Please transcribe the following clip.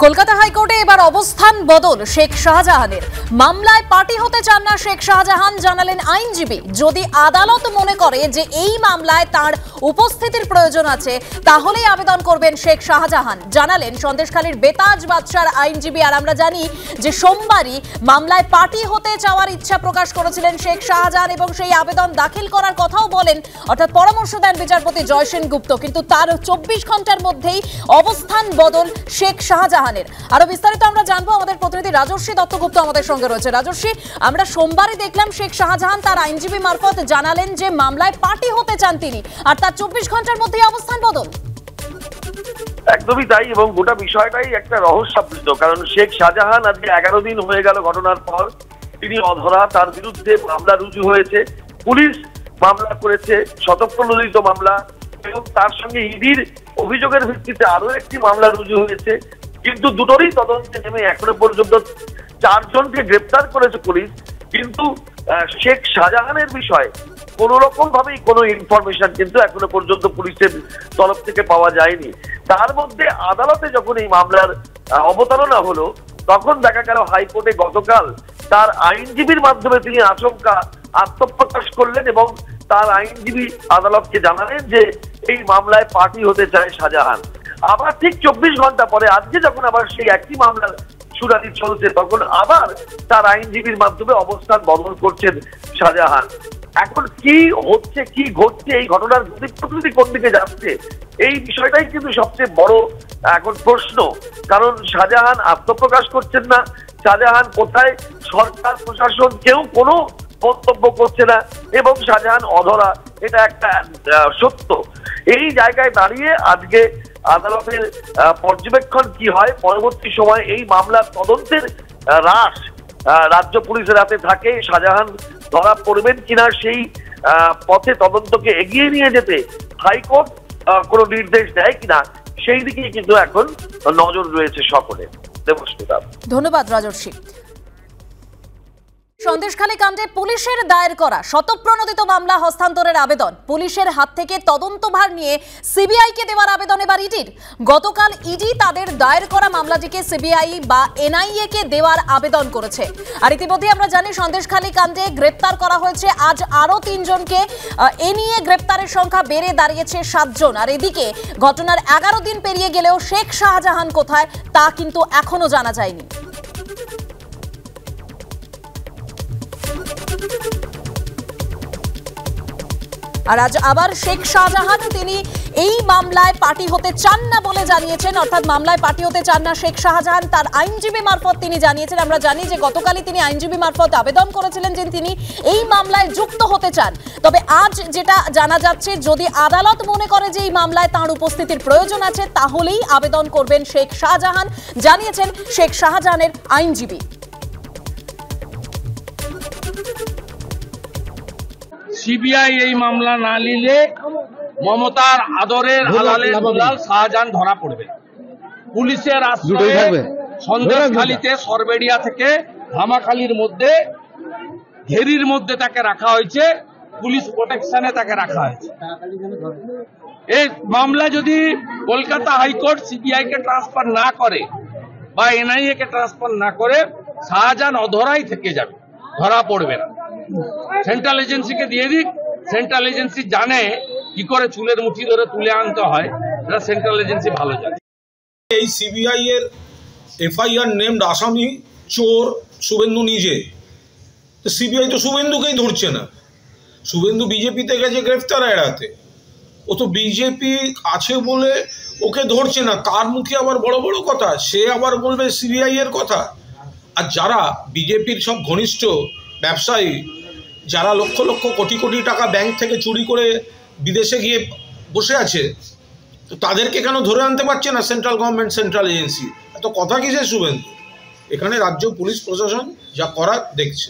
কলকাতা হাইকোর্টে এবার অবস্থান বদল শেখ শাহজাহানের। মামলায় পার্টি হতে চান না শেখ শাহজাহান, জানালেন আইনজীবী। যদি আদালত মনে করে যে এই মামলায় তার উপস্থিতির প্রয়োজন আছে তাহলেই আবেদন করবেন শেখ শাহজাহান, জানালেন সন্দেশখালীর বেতাজ বাদশার আইনজীবী। আর আমরা জানি যে সোমবারই মামলায় পার্টি হতে চাওয়ার ইচ্ছা প্রকাশ করেছিলেন শেখ শাহজাহান এবং সেই আবেদন দাখিল করার কথাও বলেন, অর্থাৎ পরামর্শ দেন বিচারপতি জয় সেনগুপ্ত। কিন্তু তার 24 ঘন্টার মধ্যেই অবস্থান বদল শেখ শাহজাহান। আরো বিস্তারিত আমরা জানবো, আমাদের প্রতিনিধি রাজর্ষি দত্তগুপ্ত আমাদের সঙ্গে রয়েছে। রাজর্ষি, আমরা সোমবারই দেখলাম শেখ শাহজাহান তার আইনজীবী মারফত জানালেন যে মামলায় পার্টি হতে চান তিনি, আর তার 24 ঘন্টার মধ্যেই অবস্থান বদল। একদমই তাই, এবং গোটা বিষয়টাই একটা রহস্যাবৃত। কারণ শেখ শাহজাহান আজকে 11 দিন হয়ে গেল ঘটনার পর, তিনি অধরা, তার বিরুদ্ধে মামলা রুজু হয়েছে, পুলিশ মামলা করেছে, শতপ্রণোদিত মামলা, এবং তার সঙ্গে ইডির অভিযোগের ভিত্তিতে আরো একটি মামলা রুজু হয়েছে। কিন্তু দুটোরই তদন্তে নেমে এখনো পর্যন্ত 4 জনকে গ্রেপ্তার করেছে পুলিশ। কিন্তু শেখ শাহজাহানের বিষয়ে কোন রকম ভাবেই কোনো ইনফরমেশন কিন্তু এখনো পর্যন্ত পুলিশের তরফ থেকে পাওয়া যায়নি। তার মধ্যে আদালতে যখন এই মামলার অবতারণা হলো, তখন দেখা গেল হাইকোর্টে গতকাল তার আইনজীবীর মাধ্যমে তিনি আত্মপ্রকাশ করলেন এবং তার আইনজীবী আদালতকে জানালেন যে এই মামলায় পার্টি হতে চায় শাহজাহান। আবার ঠিক 24 ঘন্টা পরে আজকে যখন আবার সেই একই মামলার শুনানি চলছে, তখন আবার তার আইনজীবীর মাধ্যমে অবস্থান বদল করছেন শাহজাহান। এখন কি হচ্ছে, কি ঘটছে, এই ঘটনার গতি কোন দিকে যাচ্ছে, এই বিষয়টাই কিন্তু সবচেয়ে বড় এখন প্রশ্ন। কারণ শাহজাহান আত্মপ্রকাশ করছেন না, শাহজাহান কোথায়, সরকার প্রশাসন কেউ কোনো মন্তব্য করছে না, এবং শাহজাহান অধরা, এটা একটা সত্য। এই জায়গায় দাঁড়িয়ে আজকে আদালতের পর্যবেক্ষণ কি হয়, পরবর্তী সময় এই মামলার তদন্তের রাশ রাজ্য পুলিশের হাতে থাকে, শাহজাহান ধরা পড়বেন কিনা সেই পথে তদন্তকে এগিয়ে নিয়ে যেতে হাইকোর্ট কোনো নির্দেশ দেয় কিনা, সেই দিকেই কিন্তু এখন নজর রয়েছে সকলে। দেবস্মিতা, ধন্যবাদ রাজর্ষি। সন্দেশখালী কাণ্ডে পুলিশের দায়ের করা শতপ্রণোদিত মামলা হস্তান্তরের আবেদন, পুলিশের হাত থেকে তদন্তভার নিয়ে সিবিআইকে দেওয়ার আবেদন এবার ইডির। গতকাল ইডি তাদের দায়ের করা মামলাটিকে সিবিআই বা এনআইএ কে দেওয়ার আবেদন করেছে। আর ইতিমধ্যে আমরা জানি সন্দেশখালী কাণ্ডে গ্রেপ্তার করা হয়েছে আজ আরো 3 জনকে। এ নিয়ে গ্রেপ্তারের সংখ্যা বেড়ে দাঁড়িয়েছে 7 জন। আর এদিকে ঘটনার 11 দিন পেরিয়ে গেলেও শেখ শাহজাহান কোথায় তা কিন্তু এখনো জানা যায়নি। আর আজ আবার শেখ শাহজাহান তিনি এই মামলায় পার্টি হতে চান না বলে জানিয়েছেন, অর্থাৎ মামলায় পার্টি হতে চান না শেখ শাহজাহান, তার আইনজীবী মারফত তিনি জানিয়েছেন। আমরা জানি যে গতকালই তিনি আইনজীবী মারফত আবেদন করেছিলেন যে তিনি এই মামলায় যুক্ত হতে চান। তবে আজ যেটা জানা যাচ্ছে, যদি আদালত মনে করে যে এই মামলায় তাঁর উপস্থিতির প্রয়োজন আছে তাহলেই আবেদন করবেন শেখ শাহজাহান, জানিয়েছেন শেখ শাহজাহানের আইনজীবী। সিবিআই এই মামলা না নিলে মমতার আদরের হালালের দুলাল শাহজাহান ধরা পড়বে। পুলিশের আশ্রয়ে সন্দেশখালীতে সরবেড়িয়া থেকে ধামাখালীর মধ্যে ঘেরির মধ্যে তাকে রাখা হয়েছে, পুলিশ প্রোটেকশনে তাকে রাখা হয়েছে। এই মামলা যদি কলকাতা হাইকোর্ট সিবিআই কে ট্রান্সফার না করে বা এনআইএ কে ট্রান্সফার না করে, শাহজাহান অধরাই থেকে যাবে, ধরা পড়বে না। সেন্ট্রাল এজেন্সিকে দিয়ে দিক, সেন্ট্রাল এজেন্সি জানে কি করে চুলের মুঠি ধরে তুলে আনতে হয়, এটা সেন্ট্রাল এজেন্সি ভালো জানে। এই সিবিআই এর এফআইআর নেমড আসামি চোর শুভেন্দু নিজে। তো সিবিআই তো শুভেন্দুকেই ধরছে না, শুভেন্দু বিজেপিতে গেছে গ্রেফতার এড়াতে, ও তো বিজেপি আছে বলে ওকে ধরছে না। তার মুখে আবার বড় বড় কথা, সে আবার বলবে সিবিআই এর কথা। আর যারা বিজেপির সব ঘনিষ্ঠ ব্যবসায়ী, যারা লক্ষ লক্ষ কোটি কোটি টাকা ব্যাংক থেকে চুরি করে বিদেশে গিয়ে বসে আছে, তো তাদেরকে কেন ধরে আনতে পারছে না সেন্ট্রাল গভর্নমেন্ট, সেন্ট্রাল এজেন্সি? এত কথা কিসের শুভেন্দু? এখানে রাজ্য পুলিশ প্রশাসন যা করার দেখছে।